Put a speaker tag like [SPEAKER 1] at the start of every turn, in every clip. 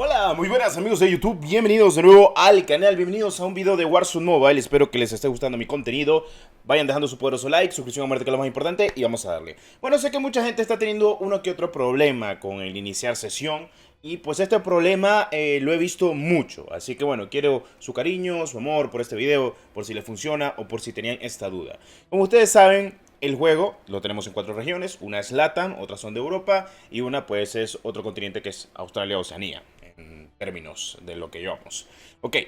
[SPEAKER 1] Hola, muy buenas amigos de YouTube, bienvenidos de nuevo al canal, bienvenidos a un video de Warzone Mobile, espero que les esté gustando mi contenido, vayan dejando su poderoso like, suscripción a muerte que es lo más importante y vamos a darle. Bueno, sé que mucha gente está teniendo uno que otro problema con el iniciar sesión y pues este problema lo he visto mucho, así que bueno, quiero su cariño, su amor por este video, por si les funciona o por si tenían esta duda. Como ustedes saben, el juego lo tenemos en 4 regiones, una es LATAM, otras son de Europa y una pues es otro continente que es Australia-Oceanía en términos de lo que llevamos. Ok,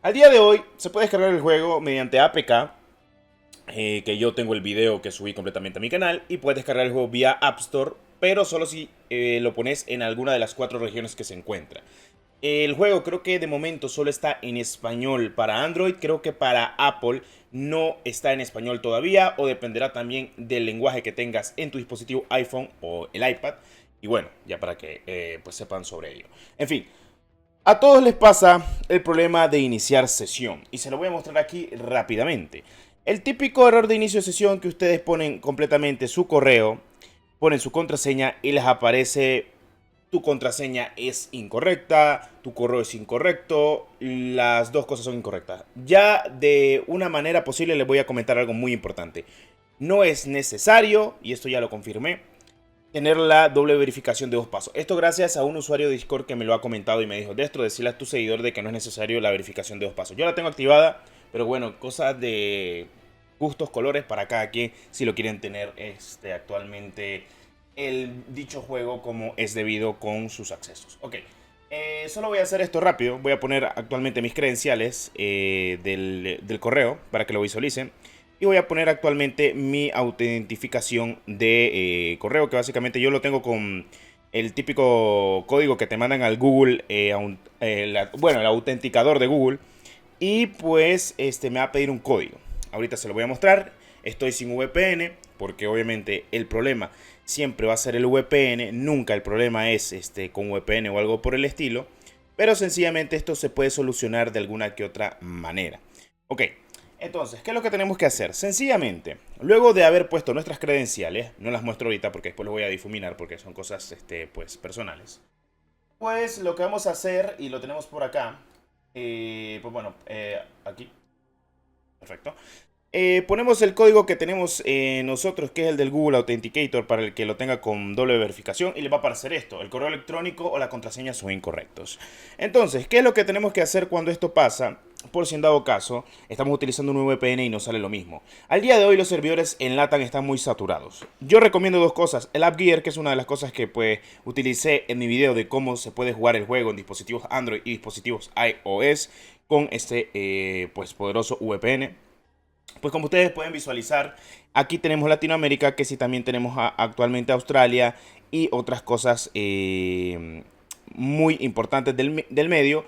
[SPEAKER 1] al día de hoy se puede descargar el juego mediante APK, que yo tengo el video que subí completamente a mi canal, y puedes descargar el juego vía App Store, pero solo si lo pones en alguna de las 4 regiones que se encuentra. El juego creo que de momento solo está en español para Android, creo que para Apple no está en español todavía, o dependerá también del lenguaje que tengas en tu dispositivo iPhone o el iPad. Y bueno, ya para que pues sepan sobre ello. En fin, a todos les pasa el problema de iniciar sesión y se lo voy a mostrar aquí rápidamente. El típico error de inicio de sesión que ustedes ponen completamente su correo, ponen su contraseña y les aparece: tu contraseña es incorrecta, tu correo es incorrecto, las dos cosas son incorrectas. Ya de una manera posible les voy a comentar algo muy importante. No es necesario, y esto ya lo confirmé, tener la doble verificación de 2 pasos. Esto gracias a un usuario de Discord que me lo ha comentado y me dijo: Destro, decirle a tu seguidor de que no es necesario la verificación de 2 pasos. Yo la tengo activada, pero bueno, cosas de gustos, colores para cada quien, si lo quieren tener actualmente el dicho juego como es debido con sus accesos. Ok, solo voy a hacer esto rápido. Voy a poner actualmente mis credenciales del correo para que lo visualicen. Y voy a poner actualmente mi autentificación de correo, que básicamente yo lo tengo con el típico código que te mandan al Google, bueno, el autenticador de Google. Y pues me va a pedir un código. Ahorita se lo voy a mostrar. Estoy sin VPN, porque obviamente el problema siempre va a ser el VPN. Nunca el problema es con VPN o algo por el estilo. Pero sencillamente esto se puede solucionar de alguna que otra manera. Ok. Entonces, ¿qué es lo que tenemos que hacer? Sencillamente, luego de haber puesto nuestras credenciales, no las muestro ahorita porque después lo voy a difuminar porque son cosas pues personales. Pues lo que vamos a hacer, y lo tenemos por acá, pues bueno, aquí, perfecto. Ponemos el código que tenemos nosotros, que es el del Google Authenticator, para el que lo tenga con doble verificación, y le va a aparecer esto: el correo electrónico o la contraseña son incorrectos. Entonces, ¿qué es lo que tenemos que hacer cuando esto pasa? Por si en dado caso, estamos utilizando un VPN y nos sale lo mismo. Al día de hoy los servidores en LATAM están muy saturados. Yo recomiendo 2 cosas: el AppGear, que es una de las cosas que pues utilicé en mi video de cómo se puede jugar el juego en dispositivos Android y dispositivos iOS con pues poderoso VPN. Pues como ustedes pueden visualizar, aquí tenemos Latinoamérica, que sí también tenemos actualmente Australia y otras cosas muy importantes del medio.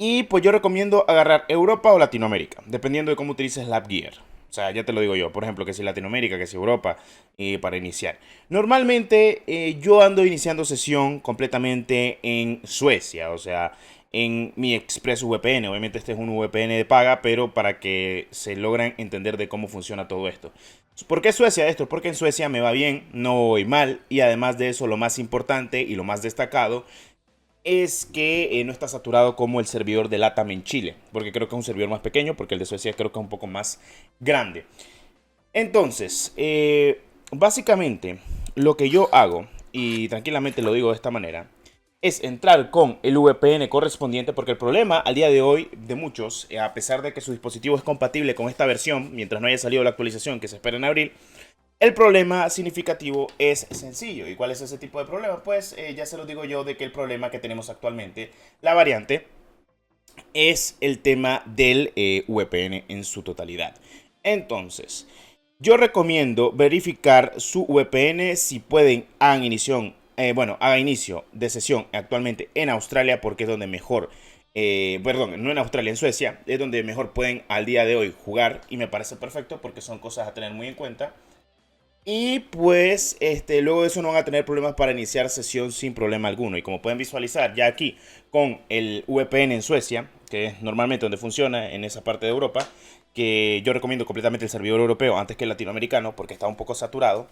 [SPEAKER 1] Y pues yo recomiendo agarrar Europa o Latinoamérica, dependiendo de cómo utilices la AppGear. O sea, ya te lo digo yo, por ejemplo, que si Latinoamérica, que si Europa, para iniciar. Normalmente yo ando iniciando sesión completamente en Suecia, o sea, en mi Express VPN. Obviamente este es un VPN de paga, pero para que se logren entender de cómo funciona todo esto. ¿Por qué Suecia esto? Porque en Suecia me va bien, no voy mal, y además de eso, lo más importante y lo más destacado es que no está saturado como el servidor de LATAM en Chile, porque creo que es un servidor más pequeño, porque el de Suecia creo que es un poco más grande. Entonces, básicamente lo que yo hago, y tranquilamente lo digo de esta manera, es entrar con el VPN correspondiente, porque el problema al día de hoy de muchos, a pesar de que su dispositivo es compatible con esta versión, mientras no haya salido la actualización que se espera en abril, el problema significativo es sencillo. ¿Y cuál es ese tipo de problema? Pues ya se lo digo yo, de que el problema que tenemos actualmente, la variante, es el tema del VPN en su totalidad. Entonces, yo recomiendo verificar su VPN si pueden. Hagan inicio, haga inicio de sesión actualmente en Australia, porque es donde mejor, perdón, no en Australia, en Suecia, es donde mejor pueden al día de hoy jugar, y me parece perfecto porque son cosas a tener muy en cuenta. Y pues luego de eso no van a tener problemas para iniciar sesión sin problema alguno. Y como pueden visualizar ya aquí con el VPN en Suecia, que es normalmente donde funciona en esa parte de Europa, que yo recomiendo completamente el servidor europeo antes que el latinoamericano porque está un poco saturado.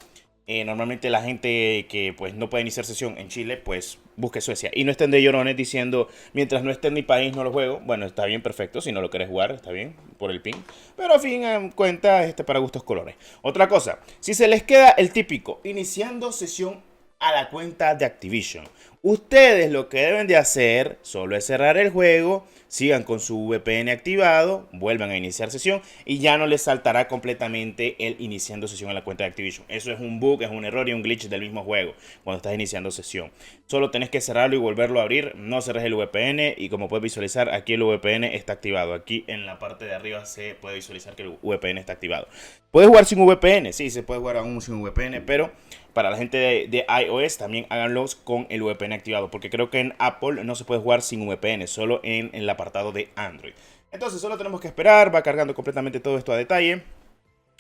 [SPEAKER 1] Normalmente la gente que pues no puede iniciar sesión en Chile, pues busque Suecia. Y no estén de llorones diciendo, mientras no esté en mi país no lo juego. Bueno, está bien, perfecto. Si no lo querés jugar, está bien, por el ping. Pero a fin de cuentas, para gustos colores. Otra cosa, si se les queda el típico, iniciando sesión a la cuenta de Activision. Ustedes lo que deben de hacer solo es cerrar el juego, sigan con su VPN activado, vuelvan a iniciar sesión y ya no les saltará completamente el iniciando sesión en la cuenta de Activision. Eso es un bug, es un error y un glitch del mismo juego cuando estás iniciando sesión. Solo tenés que cerrarlo y volverlo a abrir, no cerres el VPN y como puedes visualizar aquí el VPN está activado. Aquí en la parte de arriba se puede visualizar que el VPN está activado. ¿Puedes jugar sin VPN? Sí, se puede jugar aún sin VPN, pero para la gente de iOS también háganlos con el VPN activado, porque creo que en Apple no se puede jugar sin VPN, solo en el apartado de Android. Entonces solo tenemos que esperar, va cargando completamente todo esto a detalle,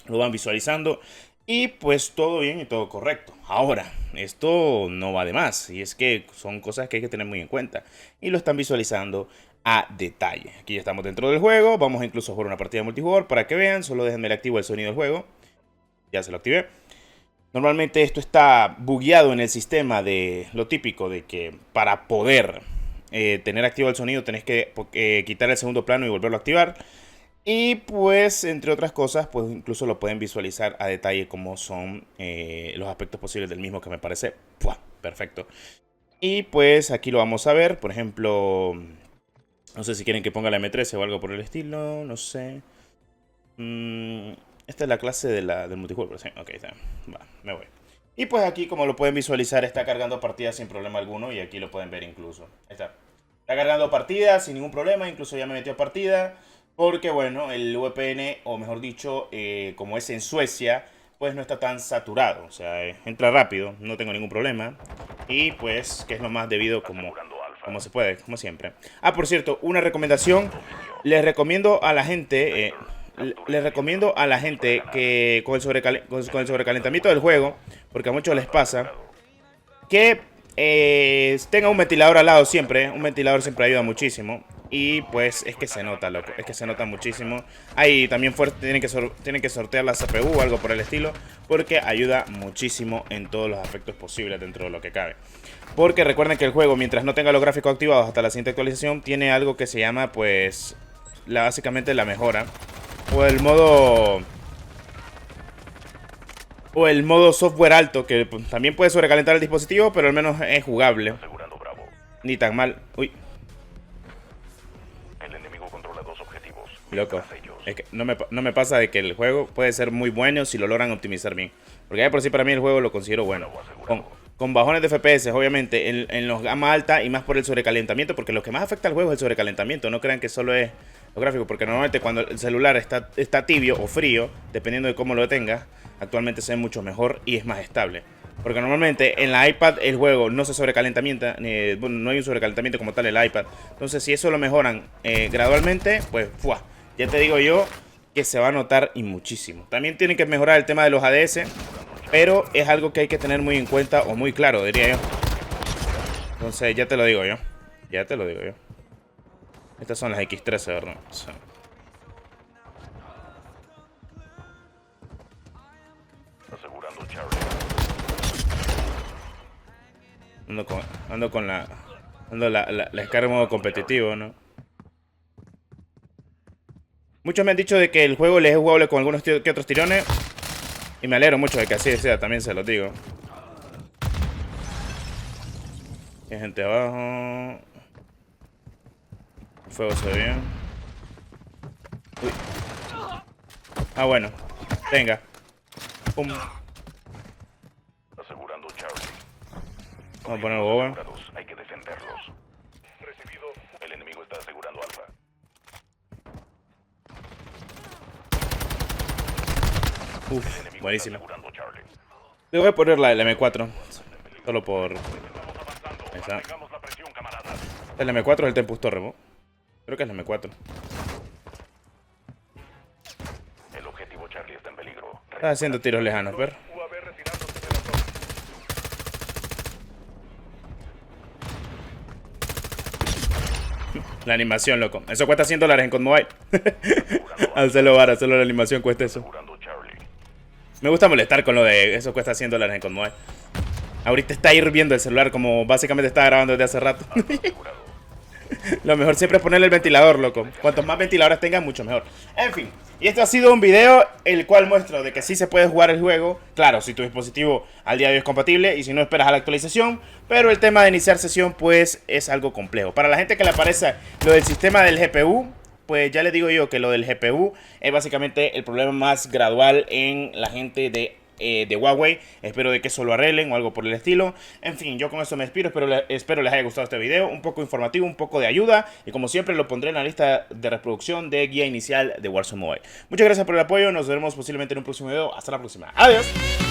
[SPEAKER 1] lo van visualizando y pues todo bien y todo correcto. Ahora, esto no va de más y es que son cosas que hay que tener muy en cuenta y lo están visualizando a detalle. Aquí ya estamos dentro del juego, vamos incluso a jugar una partida de multijugador para que vean, solo déjenme activo el sonido del juego, ya se lo activé. Normalmente esto está bugueado en el sistema de lo típico de que para poder tener activo el sonido tenés que quitar el segundo plano y volverlo a activar. Y pues entre otras cosas pues incluso lo pueden visualizar a detalle como son los aspectos posibles del mismo, que me parece perfecto. Y pues aquí lo vamos a ver, por ejemplo, no sé si quieren que ponga la M13 o algo por el estilo, no sé. Esta es la clase del multijugador, ¿sí? Ok, está. Va, me voy. Y pues aquí, como lo pueden visualizar, está cargando partidas sin problema alguno. Y aquí lo pueden ver incluso. Está cargando partidas sin ningún problema. Incluso ya me metió a partida. Porque, bueno, el VPN, o mejor dicho, como es en Suecia, pues no está tan saturado. O sea, entra rápido, no tengo ningún problema. Y pues, que es lo más debido como se puede, como siempre. Ah, por cierto, una recomendación. Les recomiendo a la gente... que con el sobrecalentamiento del juego, porque a muchos les pasa, que tenga un ventilador al lado siempre. Un ventilador siempre ayuda muchísimo. Y pues es que se nota, loco. Es que se nota muchísimo. Ahí también tienen que sortear la CPU o algo por el estilo, porque ayuda muchísimo en todos los aspectos posibles dentro de lo que cabe. Porque recuerden que el juego, mientras no tenga los gráficos activados hasta la siguiente actualización, tiene algo que se llama pues básicamente la mejora. O el modo software alto, que pues, también puede sobrecalentar el dispositivo, pero al menos es jugable. Ni tan mal. Uy.
[SPEAKER 2] El enemigo controla 2 objetivos.
[SPEAKER 1] Loco. Es que no me pasa de que el juego puede ser muy bueno si lo logran optimizar bien. Porque ya por sí para mí el juego lo considero bueno. Con bajones de FPS, obviamente, en los gama alta y más por el sobrecalentamiento. Porque lo que más afecta al juego es el sobrecalentamiento. No crean que solo es los gráficos, porque normalmente cuando el celular está tibio o frío, dependiendo de cómo lo tengas, actualmente se ve mucho mejor y es más estable. Porque normalmente en la iPad el juego no se sobrecalentamienta, bueno, no hay un sobrecalentamiento como tal el iPad. Entonces si eso lo mejoran gradualmente, pues ya te digo yo que se va a notar y muchísimo. También tienen que mejorar el tema de los ADS, pero es algo que hay que tener muy en cuenta o muy claro, diría yo. Entonces ya te lo digo yo. Ya te lo digo yo. Estas son las X13, ¿verdad? Sí.
[SPEAKER 2] Asegurando Charlie.
[SPEAKER 1] Ando con la descarga en modo competitivo, ¿no? Muchos me han dicho de que el juego les es jugable con algunos que otros tirones. Y me alegro mucho de que así sea, también se los digo. Hay gente abajo. El fuego se ve bien. Uy. Ah, bueno. Venga. Pum.
[SPEAKER 2] Asegurando Charlie.
[SPEAKER 1] Vamos a poner boba.
[SPEAKER 2] Hay que defenderlos. Recibido. El enemigo está asegurando Alfa.
[SPEAKER 1] Uf, buenísimo. Le voy a poner la M4. Solo por... Ahí está. El M4 es el Tempus Torre, ¿no? Creo que es el M4.
[SPEAKER 2] El objetivo Charlie está en peligro.
[SPEAKER 1] Está haciendo tiros lejanos, ver. La animación, loco. Eso cuesta $100 en COD Mobile. Hazlo la animación cuesta eso. Me gusta molestar con lo de eso cuesta $100 en Conmoy. Ahorita está hirviendo el celular como básicamente está grabando desde hace rato. Lo mejor siempre es ponerle el ventilador, loco. Cuantos más ventiladores tengan, mucho mejor. En fin, y esto ha sido un video el cual muestro de que sí se puede jugar el juego. Claro, si tu dispositivo al día de hoy es compatible y si no esperas a la actualización. Pero el tema de iniciar sesión pues es algo complejo. Para la gente que le aparece lo del sistema del GPU, pues ya les digo yo que lo del GPU es básicamente el problema más gradual en la gente de Huawei. Espero de que eso lo arreglen o algo por el estilo. En fin, yo con eso me despido. Espero les haya gustado este video. Un poco informativo, un poco de ayuda. Y como siempre lo pondré en la lista de reproducción de guía inicial de Warzone Mobile. Muchas gracias por el apoyo. Nos veremos posiblemente en un próximo video. Hasta la próxima. Adiós.